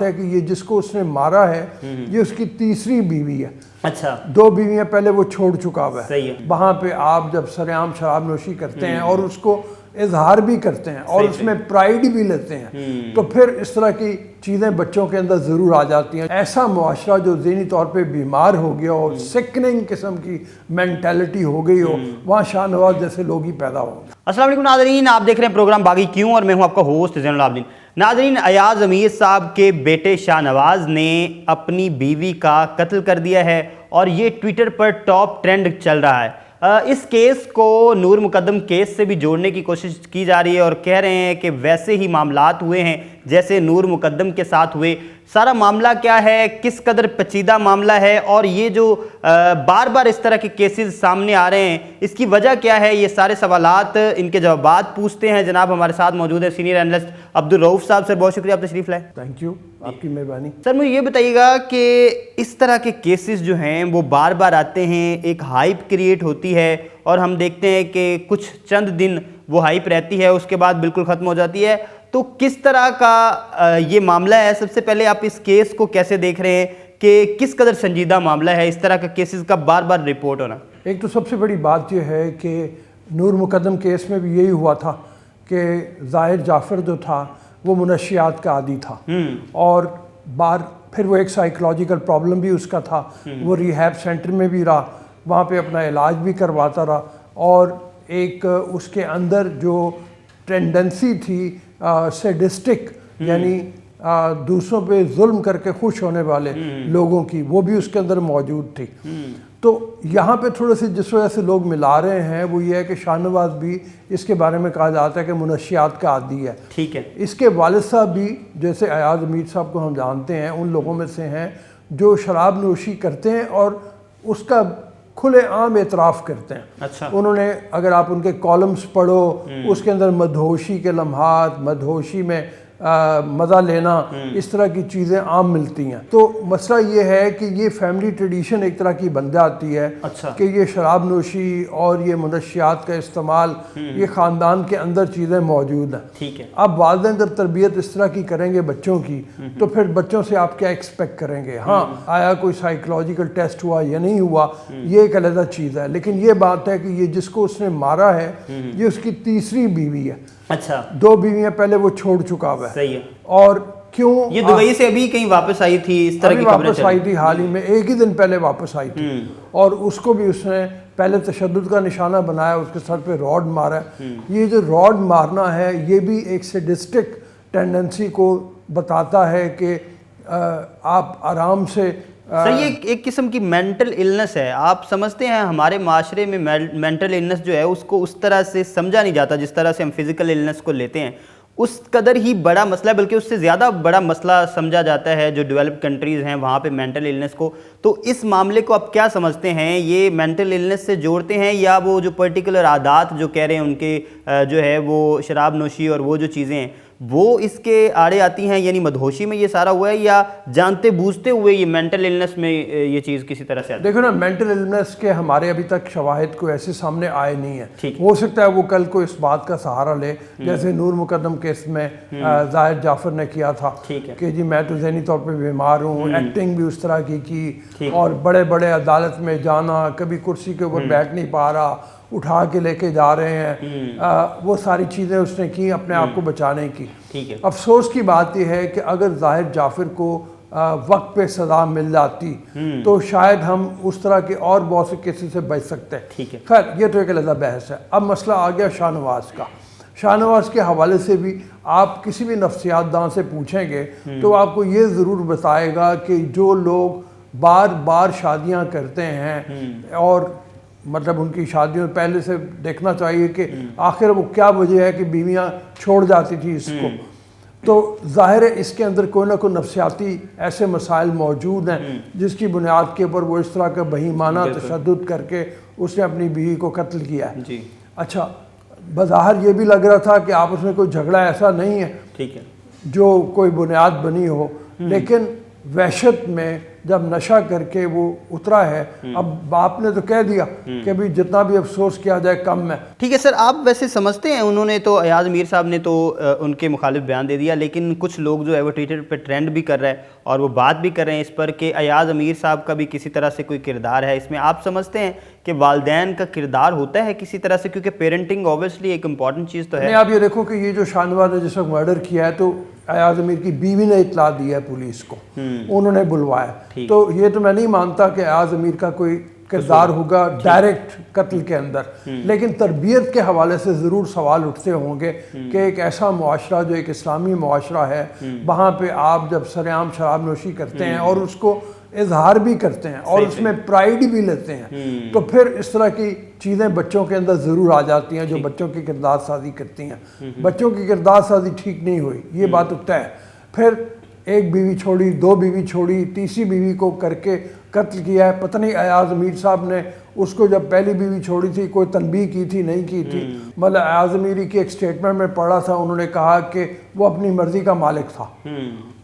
ہے کہ یہ جس کو اس نے مارا ہے یہ اس کی تیسری بیوی ہے. اچھا, 2 بیویاں پہلے وہ چھوڑ چکا ہوا ہے. صحیح ہے. وہاں پہ آپ جب سرعام شراب نوشی کرتے ہیں اور اس کو اظہار بھی کرتے ہیں اور اس میں پرائیڈ بھی لیتے ہیں, تو پھر اس طرح کی چیزیں بچوں کے اندر ضرور آ جاتی ہیں. ایسا معاشرہ جو ذہنی طور پہ بیمار ہو گیا ہو, سکننگ قسم کی مینٹیلٹی ہو گئی ہو, وہاں شاہ نواز جیسے لوگ ہی پیدا ہوں گے. السلام علیکم ناظرین, آپ دیکھ رہے ہیں پروگرام باغی کیوں اور میں ہوں آپ کا ہوسٹ زین العابدین. ناظرین, ایاز امیر صاحب کے بیٹے شاہ نواز نے اپنی بیوی کا قتل کر دیا ہے اور یہ ٹویٹر پر ٹاپ ٹرینڈ چل رہا ہے. اس کیس کو نور مقدم کیس سے بھی جوڑنے کی کوشش کی جا رہی ہے اور کہہ رہے ہیں کہ ویسے ہی معاملات ہوئے ہیں جیسے نور مقدم کے ساتھ ہوئے. سارا معاملہ کیا ہے, کس قدر پیچیدہ معاملہ ہے, اور یہ جو بار بار اس طرح کے کیسز سامنے آ رہے ہیں اس کی وجہ کیا ہے, یہ سارے سوالات ان کے جوابات پوچھتے ہیں. جناب ہمارے ساتھ موجود ہیں سینئر اینالسٹ عبدالرؤف صاحب. سر بہت شکریہ آپ تشریف لائے. تھینک یو, آپ کی مہربانی. سر مجھے یہ بتائیے گا کہ اس طرح کے کیسز جو ہیں وہ بار بار آتے ہیں, ایک ہائپ کریٹ ہوتی ہے اور ہم دیکھتے ہیں کہ کچھ چند دن وہ ہائپ رہتی ہے, اس کے بعد بالکل ختم ہو جاتی ہے. تو کس طرح کا یہ معاملہ ہے, سب سے پہلے آپ اس کیس کو کیسے دیکھ رہے ہیں کہ کس قدر سنجیدہ معاملہ ہے اس طرح کا کیسز کا بار بار رپورٹ ہونا؟ ایک تو سب سے بڑی بات یہ ہے کہ نور مقدم کیس میں بھی یہی ہوا تھا کہ ظاہر جعفر جو تھا وہ منشیات کا عادی تھا اور پھر وہ ایک سائیکولوجیکل پرابلم بھی اس کا تھا. وہ ریہیب سینٹر میں بھی رہا, وہاں پہ اپنا علاج بھی کرواتا رہا, اور ایک اس کے اندر جو ٹینڈنسی تھی سیڈسٹک یعنی دوسروں پہ ظلم کر کے خوش ہونے والے لوگوں کی, وہ بھی اس کے اندر موجود تھی. تو یہاں پہ تھوڑے سے جس وجہ سے لوگ ملا رہے ہیں وہ یہ ہے کہ شاہ نواز بھی اس کے بارے میں کہا جاتا ہے کہ منشیات کا عادی ہے. ٹھیک ہے. اس کے والد صاحب بھی جیسے ایاز امیر صاحب کو ہم جانتے ہیں ان لوگوں میں سے ہیں جو شراب نوشی کرتے ہیں اور اس کا کھلے عام اعتراف کرتے ہیں. اچھا. انہوں نے اگر آپ ان کے کالمز پڑھو اس کے اندر مدہوشی کے لمحات, مدہوشی میں مزہ لینا, اس طرح کی چیزیں عام ملتی ہیں. تو مسئلہ یہ ہے کہ یہ فیملی ٹریڈیشن ایک طرح کی بن جاتی ہے کہ یہ شراب نوشی اور یہ منشیات کا استعمال یہ خاندان کے اندر چیزیں موجود ہیں. ٹھیک ہے. اب والدین جب تربیت اس طرح کی کریں گے بچوں کی تو پھر بچوں سے آپ کیا ایکسپیکٹ کریں گے؟ ہاں, آیا کوئی سائیکولوجیکل ٹیسٹ ہوا یا نہیں ہوا یہ ایک علیحدہ چیز ہے, لیکن یہ بات ہے کہ یہ جس کو اس نے مارا ہے یہ اس کی تیسری بیوی ہے. اچھا. 2 بیویاں پہلے وہ چھوڑ چکا ہوا ہے. صحیح ہے. اور کیوں یہ دبئی سے ابھی کہیں واپس آئی تھی, اس طرح کی خبریں واپس آئی تھی, حال ہی میں 1 ہی دن پہلے واپس آئی تھی, اور اس کو بھی اس نے پہلے تشدد کا نشانہ بنایا, اس کے سر پہ راڈ مارا ہے. یہ جو راڈ مارنا ہے یہ بھی ایک سیڈسٹک ٹینڈنسی کو بتاتا ہے کہ آپ آرام سے سر یہ ایک قسم کی مینٹل النس ہے. آپ سمجھتے ہیں ہمارے معاشرے میں مینٹل النس جو ہے اس کو اس طرح سے سمجھا نہیں جاتا جس طرح سے ہم فزیکل النس کو لیتے ہیں, اس قدر ہی بڑا مسئلہ ہے, بلکہ اس سے زیادہ بڑا مسئلہ سمجھا جاتا ہے جو ڈیولپڈ کنٹریز ہیں وہاں پہ مینٹل النس کو. تو اس معاملے کو آپ کیا سمجھتے ہیں, یہ مینٹل النس سے جوڑتے ہیں یا وہ جو پرٹیکولر عادات جو کہہ رہے ہیں ان کے جو ہے وہ شراب نوشی اور وہ جو چیزیں ہیں وہ اس کے آڑے آتی ہیں, یعنی مدہوشی میں یہ سارا ہوا ہے یا جانتے بوجھتے ہوئے یہ مینٹل النس میں یہ چیز کسی طرح سے آتی ہے؟ دیکھو نا, مینٹل النس کے ہمارے ابھی تک شواہد کو ایسے سامنے آئے نہیں ہیں. ہو سکتا ہے وہ کل کو اس بات کا سہارا لے جیسے نور مقدم کیس میں ظاہر جعفر نے کیا تھا کہ جی میں تو ذہنی طور پہ بیمار ہوں, ایکٹنگ بھی اس طرح کی اور بڑے بڑے عدالت میں جانا, کبھی کرسی کے اوپر بیٹھ نہیں پا رہا, اٹھا کے لے کے جا رہے ہیں, وہ ساری چیزیں اس نے کی اپنے آپ کو بچانے کی. افسوس کی بات یہ ہے کہ اگر ظاہر جعفر کو وقت پہ سزا مل جاتی تو شاید ہم اس طرح کے اور بہت سے کیسز سے بچ سکتے ہیں. خیر یہ تو ایک علیحدہ بحث ہے. اب مسئلہ آ گیا شاہ نواز کا. شاہ نواز کے حوالے سے بھی آپ کسی بھی نفسیات داں سے پوچھیں گے تو آپ کو یہ ضرور بتائے گا کہ جو لوگ بار بار شادیاں کرتے ہیں اور مطلب ان کی شادیوں پہلے سے دیکھنا چاہیے کہ آخر وہ کیا وجہ ہے کہ بیویاں چھوڑ جاتی تھی اس کو, تو ظاہر ہے اس کے اندر کوئی نہ کوئی نفسیاتی ایسے مسائل موجود ہیں جس کی بنیاد کے اوپر وہ اس طرح کا بہیمانہ تشدد کر کے اس نے اپنی بیوی کو قتل کیا ہے. اچھا, بظاہر یہ بھی لگ رہا تھا کہ آپس میں کوئی جھگڑا ایسا نہیں ہے جو کوئی بنیاد بنی ہو, لیکن वहशत में जब नशा करके वो उतरा है, अब बाप ने तो कह दिया कि भी जितना भी अफसोस किया जाए कम है। ठीक है सर, आप वैसे समझते हैं, उन्होंने तो अयाज मीर साहब ने तो उनके मुखालिफ बयान दे दिया, लेकिन कुछ लोग जो है वो ट्विटर पे ट्रेंड भी कर रहा है और वो बात भी कर रहे हैं इस पर कि अयाज अमीर साहब का भी किसी तरह से कोई किरदार है इसमें। आप समझते हैं कि वालिदैन का किरदार होता है किसी तरह से, क्योंकि पेरेंटिंग ऑब्वियसली एक इंपॉर्टेंट चीज़ तो है। आप ये देखो कि ये जो शाहनवाज ने जिस वक्त मर्डर किया है तो अयाज अमीर की बीवी ने इतला दी है पुलिस को, उन्होंने बुलवाया। तो ये तो मैं नहीं मानता कि अयाज अमीर का कोई किरदार होगा डायरेक्ट कत्ल के अंदर, लेकिन तरबियत के हवाले से ज़रूर सवाल उठते होंगे कि एक ऐसा मुआशरा जो एक इस्लामी मुआशरा है, वहाँ पे आप जब सरेआम शराब नोशी करते हैं और उसको इजहार भी करते हैं और उसमें प्राइड भी लेते हैं, तो फिर इस तरह की चीज़ें बच्चों के अंदर ज़रूर आ जाती हैं जो बच्चों की किरदार साजी करती हैं। बच्चों की किरदार साजी ठीक नहीं हुई, ये बात तो तय है। फिर एक बीवी छोड़ी, दो बीवी छोड़ी, तीसरी बीवी को करके कत्ल किया है। पता नहीं अयाज अमीर साहब ने उसको जब पहली बीवी छोड़ी थी कोई तनबीह की थी, नहीं की थी। मतलब अयाज अमीरी की एक स्टेटमेंट में पढ़ा था, उन्होंने कहा कि वो अपनी मर्जी का मालिक था।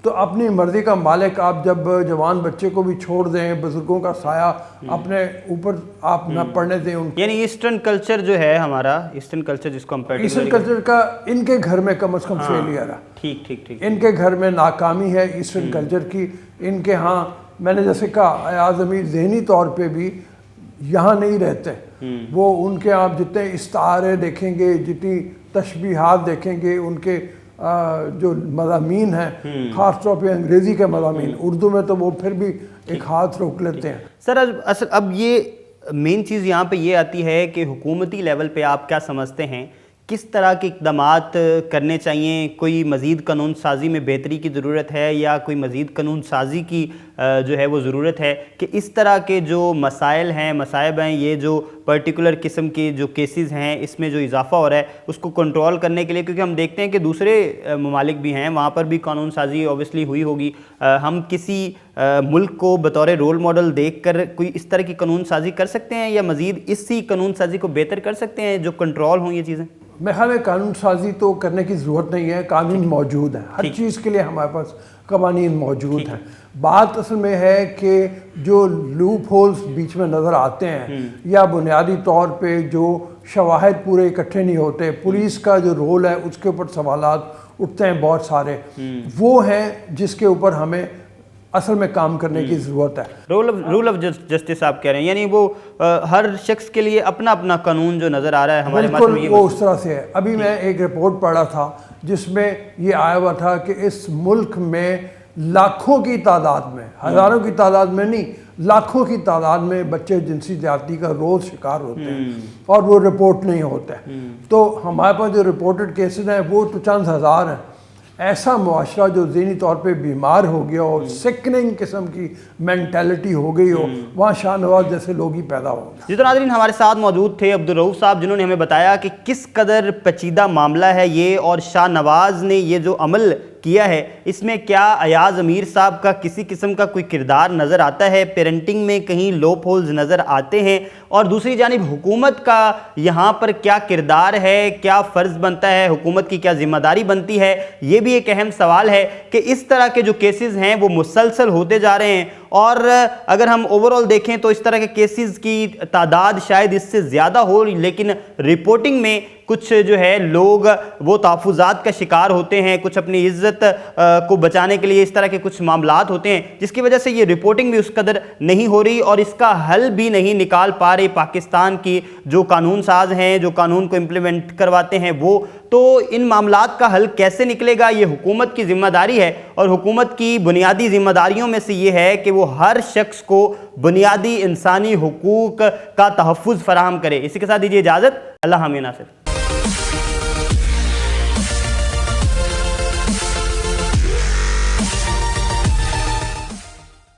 तो अपनी मर्जी का मालिक आप जब जवान बच्चे को भी छोड़ दें, बुजुर्गों का साया अपने ऊपर आप न पड़ने दें उनको। यानी ईस्टर्न कल्चर जो है हमारा, ईस्टर्न कल्चर जिसको हम ईस्टर्न कल्चर का इनके घर में कम से कम फेलियर है। ठीक ठीक ठीक, इनके घर में नाकामी है ईस्टर्न कल्चर की। इनके यहाँ मैंने जैसे कहा अयाज अमीर ज़हनी तौर पे भी यहाँ नहीं रहते, वो उनके आप जितने इस्तारे देखेंगे, जितनी तशबीहात देखेंगे, उनके जो मज़ामीन हैं, ख़ास तौर पे अंग्रेज़ी के मज़ामीन, उर्दू में तो वो फिर भी एक हाथ रोक लेते हैं। सर असल अब ये मेन चीज़ यहाँ पे ये आती है कि हुकूमती लेवल पे आप क्या समझते हैं, किस तरह के इक़दामात करने चाहिए? कोई मज़ीद कानून साज़ी में बेहतरी की ज़रूरत है या कोई मज़ीद कानून साज़ी की जो है वो ज़रूरत है कि इस तरह के जो मसाइल हैं, मसाइब हैं, ये जो पर्टिकुलर किस्म के जो केसेस हैं इसमें जो इजाफ़ा हो रहा है उसको कंट्रोल करने के लिए, क्योंकि हम देखते हैं कि दूसरे ममालिक भी हैं, वहाँ पर भी कानून साज़ी ऑब्वियसली हुई होगी। हम किसी मुल्क को बतौर रोल मॉडल देख कर कोई इस तरह की कानून साज़ी कर सकते हैं या मज़ीद इसी कानून साज़ी को बेहतर कर सकते हैं जो कंट्रोल हों ये चीज़ें? मैं ख्याल है कानून साजी तो करने की ज़रूरत नहीं है, कानून मौजूद है, हर चीज़ के लिए हमारे पास कवानीन मौजूद हैं। बात असल में है कि जो लूप होल्स बीच में नज़र आते हैं या बुनियादी तौर पे जो शवाहिद पूरे इकट्ठे नहीं होते, पुलिस का जो रोल है उसके ऊपर सवालात उठते हैं बहुत सारे, वो हैं जिसके ऊपर हमें असल में काम करने की ज़रूरत है। रूल ऑफ जस्टिस आप कह रहे हैं, यानी वो हर शख्स के लिए अपना अपना कानून जो नज़र आ रहा है हमारे बिल्कुल वो उस तरह से है। अभी मैं एक रिपोर्ट पढ़ा था जिसमें ये आया हुआ था कि इस मुल्क में लाखों की तादाद में, हज़ारों की तादाद में नहीं, लाखों की तादाद में बच्चे जिनसी ज़्यादती का रोज़ शिकार होते हैं और वो रिपोर्ट नहीं होते। तो हमारे पास जो रिपोर्टेड केसेस हैं वो तो चंद हज़ार हैं। ऐसा मुआशरा जो ज़हनी तौर पे बीमार हो गया हो, सिकनिंग किस्म की मेंटालिटी हो गई हो, वहाँ शाहनवाज जैसे लोग ही पैदा हो गए। जी तो नाज़रीन, हमारे साथ मौजूद थे अब्दुल रऊफ साहब, जिन्होंने हमें बताया कि किस कदर पेचीदा मामला है ये और शाहनवाज ने ये जो अमल किया है इसमें क्या अयाज अमीर साहब का किसी किस्म का कोई किरदार नज़र आता है, पेरेंटिंग में कहीं लोप होल्स नज़र आते हैं, और दूसरी जानिब हुकूमत का यहाँ पर क्या किरदार है, क्या फ़र्ज़ बनता है, हुकूमत की क्या ज़िम्मेदारी बनती है, ये भी एक अहम सवाल है कि इस तरह के जो केसेस हैं वो मुसलसल होते जा रहे हैं। और अगर हम ओवरऑल देखें तो इस तरह के केसेस की तादाद शायद इससे ज़्यादा हो, लेकिन रिपोर्टिंग में कुछ जो है लोग वो तहफ़्फ़ुज़ात का शिकार होते हैं, कुछ अपनी इज़्ज़त को बचाने के लिए इस तरह के कुछ मामलात होते हैं जिसकी वजह से ये रिपोर्टिंग भी उस कदर नहीं हो रही और इसका हल भी नहीं निकाल पा रही पाकिस्तान की जो कानून साज हैं, जो कानून को इम्प्लीमेंट करवाते हैं वो। तो इन मामलात का हल कैसे निकलेगा, ये हुकूमत की ज़िम्मेदारी है और हुकूमत की बुनियादी ज़िम्मेदारियों में से ये है कि वो हर शख्स को बुनियादी इंसानी हुकूक का तहफ़्फ़ुज़ फ़राहम करे। इसी के साथ दीजिए इजाज़त। अल्लाह हामिया नासिर।